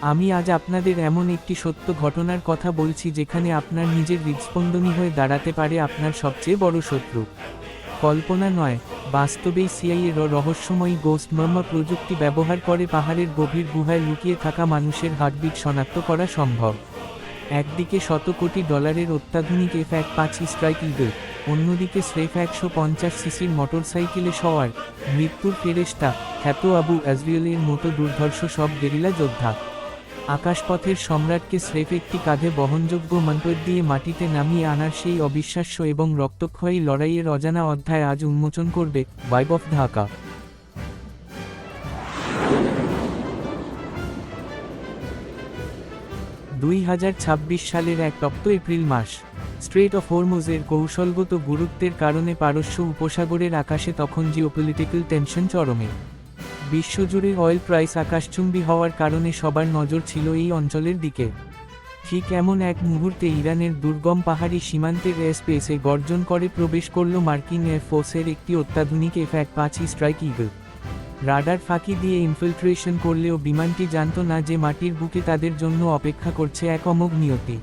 আমি আজ আপনাদের এমন একটি সত্য ঘটনার কথা বলছি যেখানে আপনার নিজের হৃদস্পন্দনই হয়ে দাঁড়াতে পারে আপনার সবচেয়ে বড় শত্রু। কল্পনা নয়, বাস্তবেই সিআইএর রহস্যময়ী গোস্ট মার্মা প্রযুক্তি ব্যবহার করে পাহাড়ের গভীর গুহায় লুকিয়ে থাকা মানুষের হার্টবিট শনাক্ত করা সম্ভব। একদিকে $100 কোটি অত্যাধুনিক F-15 স্ট্রাইক ইগল, অন্যদিকে স্রেফ 150 সিসির মোটরসাইকেলে সওয়ার মৃত্যুর ফেরেশতা খ্যাত আবু আজরিয়েলের মতো দুর্ধর্ষ সব গেরিলা যোদ্ধা। আকাশপথের সম্রাটকে স্রেফ একটি কাঁধে বহনযোগ্য মন্ত্র দিয়ে মাটিতে নামিয়ে আনার সেই অবিশ্বাস্য এবং রক্তক্ষয়ী লড়াইয়ের অজানা অধ্যায় আজ উন্মোচন করবে ভাইব অফ ঢাকা। 2026 সালের 1 এপ্রিল মাস। স্ট্রেট অফ হরমুজের কৌশলগত গুরুত্বের কারণে পারস্য উপসাগরের আকাশে তখন জিওপলিটিক্যাল টেনশন চরমে। বিশ্বজুড়ে অয়েল প্রাইস আকাশচুম্বী হওয়ার কারণে সবার নজর ছিল এই অঞ্চলের দিকে। ঠিক এমন এক মুহূর্তে ইরানের দুর্গম পাহাড়ি সীমান্তের এয়ারস্পেসে গর্জন করে প্রবেশ করল মার্কিন এয়ারফোর্সের একটি অত্যাধুনিক F-15 স্ট্রাইক ইগল। রাডার ফাঁকি দিয়ে ইনফিল্ট্রেশন করলেও বিমানটি জানত না যে মাটির বুকে তাদের জন্য অপেক্ষা করছে এক অমোঘ নিয়তি।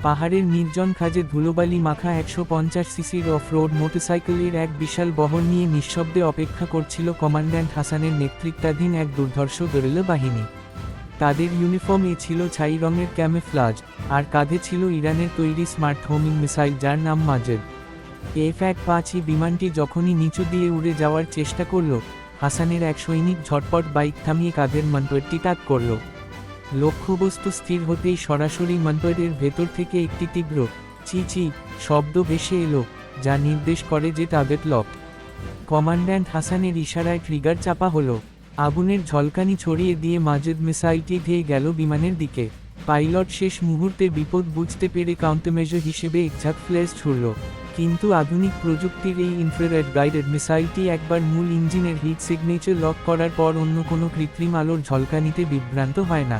পাহাড়ের নির্জন খাজে ধুলোবালি মাখা 150 সিসির অফ-রোড মোটরসাইকেলের এক বিশাল বহর নিয়ে নিঃশব্দে অপেক্ষা করছিল কমান্ড্যান্ট হাসানের নেতৃত্বাধীন এক দুর্ধর্ষ গেরিলা বাহিনী। তাদের ইউনিফর্মে ছিল ছাই রঙের ক্যামোফ্লাজ, আর কাঁধে ছিল ইরানের তৈরি স্মার্ট হোমিং মিসাইল যার নাম মাজেদ। F-15 বিমানটি যখনই নিচু দিয়ে উড়ে যাওয়ার চেষ্টা করল, হাসানের এক সৈনিক ঝটপট বাইক থামিয়ে কাঁধের মন্ত্রটি তাক করল। লক্ষ্যবস্তু স্থির হতেই সরাসরি মন্ত্রের ভেতর থেকে একটি তীব্র চি চি শব্দ ভেসে এলো, যা নির্দেশ করে যে টার্গেট লক। কমান্ড্যান্ট হাসানের ইশারায় ট্রিগার চাপা হলো। আগুনের ঝলকানি ছড়িয়ে দিয়ে মাজেদ মিসাইলটি ধেয়ে গেল বিমানের দিকে। পাইলট শেষ মুহূর্তে বিপদ বুঝতে পেরে কাউন্টারমেজার হিসেবে একঝাঁক ফ্ল্যাশ ছুড়ল, কিন্তু আধুনিক প্রযুক্তির এই ইনফ্রারেড গাইডেড মিসাইলটি একবার মূল ইঞ্জিনের হিট সিগনেচার লক করার পর অন্য কোনো কৃত্রিম আলোর ঝলকানিতে বিভ্রান্ত হয় না।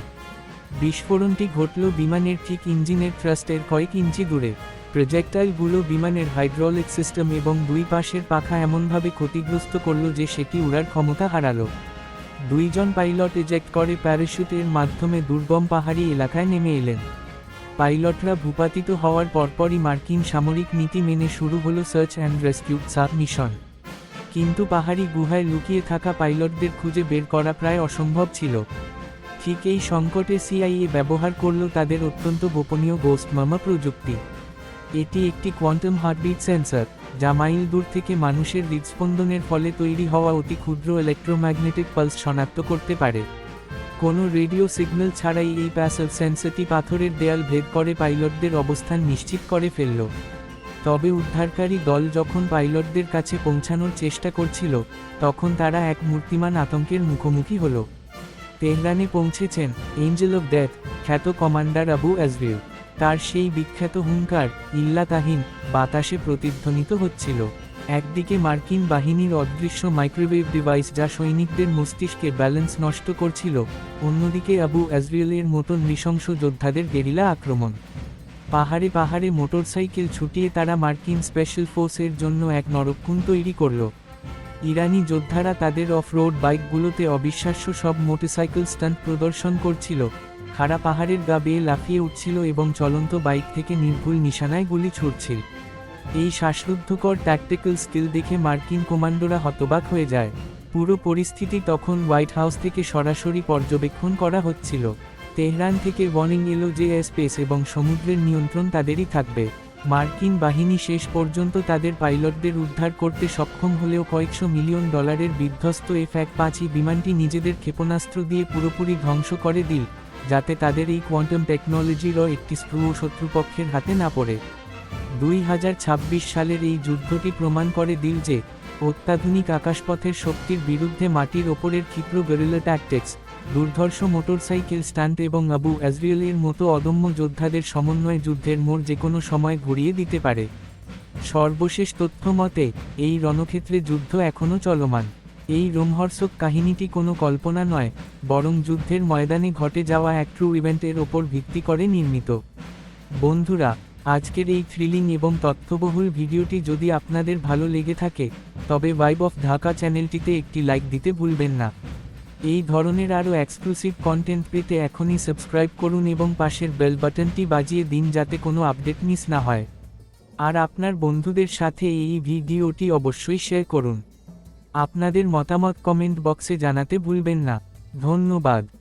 বিস্ফোরণটি ঘটল বিমানের ঠিক ইঞ্জিনের থ্রাস্টের কয়েক ইঞ্চি দূরে। প্রজেক্টাইলগুলো বিমানের হাইড্রোলিক সিস্টেম এবং দুই পাশের পাখা এমনভাবে ক্ষতিগ্রস্ত করল যে সেটি উড়ার ক্ষমতা হারালো। 2 জন পাইলট এজেক্ট করে প্যারাশুটের মাধ্যমে দুর্গম পাহাড়ি এলাকায় নেমে এলেন। পাইলটরা ভূপাতিত হওয়ার পরপরই মার্কিন সামরিক নীতি মেনে শুরু হলো সার্চ অ্যান্ড রেস্কিউ মিশন। কিন্তু পাহাড়ি গুহায় লুকিয়ে থাকা পাইলটদের খুঁজে বের করা প্রায় অসম্ভব ছিল। ঠিক এই সংকটে সিআইএ ব্যবহার করল তাদের অত্যন্ত গোপনীয় গোস্ট মার্মা প্রযুক্তি। এটি একটি কোয়ান্টাম হার্টবিট সেন্সর, যা মাইল দূর থেকে মানুষের হৃদস্পন্দনের ফলে তৈরি হওয়া অতি ক্ষুদ্র ইলেকট্রোম্যাগনেটিক পালস শনাক্ত করতে পারে। কোনো রেডিও সিগন্যাল ছাড়াই এই প্যাসিভ সেন্সরটি পাথরের দেয়াল ভেদ করে পাইলটদের অবস্থান নিশ্চিত করে ফেলল। তবে উদ্ধারকারী দল যখন পাইলটদের কাছে পৌঁছানোর চেষ্টা করছিল, তখন তারা এক মূর্তিমান আতঙ্কের মুখোমুখি হল। তেহরানে পৌঁছেছেন এঞ্জেল অফ ডেথ খ্যাত কমান্ডার আবু আজরিয়েল। তার সেই বিখ্যাত হুঙ্কার ইল্লা তাহিন বাতাসে প্রতিধ্বনিত হচ্ছিল। একদিকে মার্কিন বাহিনীর অদৃশ্য মাইক্রোওয়েভ ডিভাইস যা সৈনিকদের মস্তিষ্কে ব্যালেন্স নষ্ট করছিল, অন্যদিকে আবু আজরিয়েলের মতো নৃশংস যোদ্ধাদের গেরিলা আক্রমণ। পাহাড়ে পাহাড়ে মোটরসাইকেল ছুটিয়ে তারা মার্কিন স্পেশাল ফোর্সের জন্য এক নরককুন তৈরি করল। ইরানি যোদ্ধারা তাদের অফ-রোড বাইকগুলোতে অবিশ্বাস্য সব মোটরসাইকেল স্টান্ট প্রদর্শন করছিল, খাড়া পাহাড়ের গা বেয়ে লাফিয়ে উঠছিল এবং চলন্ত বাইক থেকে নির্ভুল নিশানায় গুলি ছুড়ছিল। এই শ্বাসরুদ্ধকর ট্যাকটিক্যাল স্কিল দেখে মার্কিন কমান্ডোরা হতবাক হয়ে যায়। পুরো পরিস্থিতি তখন হোয়াইট হাউস থেকে সরাসরি পর্যবেক্ষণ করা হচ্ছিল। তেহরান থেকে ওয়ার্নিং এলো যে এয়ারস্পেস এবং সমুদ্রের নিয়ন্ত্রণ তাদেরই থাকবে। মার্কিন বাহিনী শেষ পর্যন্ত তাদের পাইলটদের উদ্ধার করতে সক্ষম হলেও কয়েকশো মিলিয়ন ডলারের বিধ্বস্ত F-15 বিমানটি নিজেদের ক্ষেপণাস্ত্র দিয়ে পুরোপুরি ধ্বংস করে দিল, যাতে তাদের এই কোয়ান্টাম টেকনোলজিরও একটি স্ক্রুও শত্রুপক্ষের হাতে না পড়ে। 2026 সালের এই যুদ্ধটি প্রমাণ করে দিল যে অত্যাধুনিক আকাশপথের শক্তির বিরুদ্ধে মাটির ওপরের ক্ষিপ্র গেরিলা ট্যাকটিক্স, দুর্ধর্ষ মোটরসাইকেল স্টান্ট এবং আবু আজরিয়েলের মতো অদম্য যোদ্ধাদের সমন্বয়ে যুদ্ধের মোড় যেকোনো সময় ঘুরিয়ে দিতে পারে। সর্বশেষ তথ্য মতে এই রণক্ষেত্রে যুদ্ধ এখনও চলমান। এই রোমহর্ষক কাহিনীটি কোনো কল্পনা নয়, বরং যুদ্ধের ময়দানে ঘটে যাওয়া এক ট্রু ইভেন্টের ওপর ভিত্তি করে নির্মিত। বন্ধুরা, আজকের এই থ্রিলিং এবং তথ্যবহুল ভিডিওটি যদি আপনাদের ভালো লেগে থাকে, তবে ভাইব অফ ঢাকা চ্যানেলটিতে একটি লাইক দিতে ভুলবেন না। এই ধরনের আরও এক্সক্লুসিভ কন্টেন্ট পেতে এখনই সাবস্ক্রাইব করুন এবং পাশের বেল বাটনটি বাজিয়ে দিন যাতে কোনো আপডেট মিস না হয়। আর আপনার বন্ধুদের সাথে এই ভিডিওটি অবশ্যই শেয়ার করুন। আপনাদের মতামত কমেন্ট বক্সে জানাতে ভুলবেন না। ধন্যবাদ।